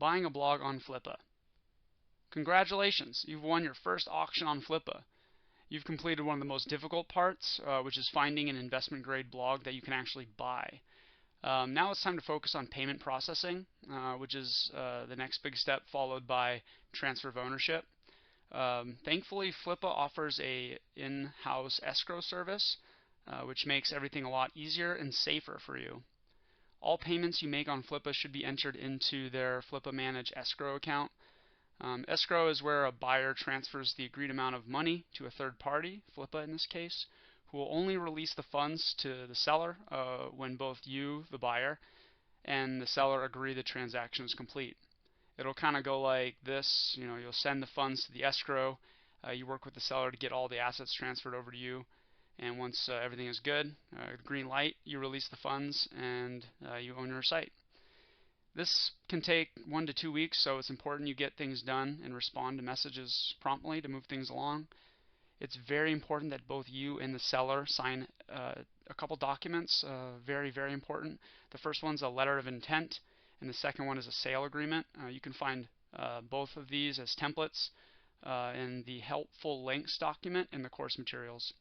Buying a blog on Flippa. Congratulations, you've won your first auction on Flippa. You've completed one of the most difficult parts, which is finding an investment grade blog that you can actually buy. Now it's time to focus on payment processing, which is the next big step, followed by transfer of ownership. Thankfully, Flippa offers a in-house escrow service, which makes everything a lot easier and safer for you. All payments you make on Flippa should be entered into their Flippa Manage escrow account. Escrow is where a buyer transfers the agreed amount of money to a third party, Flippa in this case, who will only release the funds to the seller when both you, the buyer, and the seller agree the transaction is complete. It'll kind of go like this. You'll send the funds to the escrow. You work with the seller to get all the assets transferred over to you. And once everything is good, green light, you release the funds and you own your site. This can take 1 to 2 weeks, so it's important you get things done and respond to messages promptly to move things along. It's very important that both you and the seller sign a couple documents, very, very important. The first one's a letter of intent, and the second one is a sale agreement. You can find both of these as templates in the helpful links document in the course materials.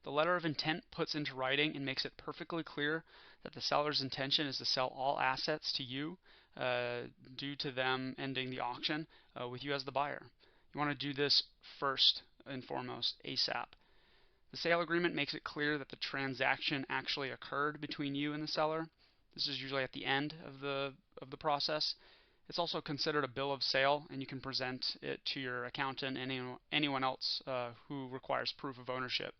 The letter of intent puts into writing and makes it perfectly clear that the seller's intention is to sell all assets to you due to them ending the auction with you as the buyer. You want to do this first and foremost, ASAP. The sale agreement makes it clear that the transaction actually occurred between you and the seller. This is usually at the end of the process. It's also considered a bill of sale, and you can present it to your accountant and anyone else who requires proof of ownership.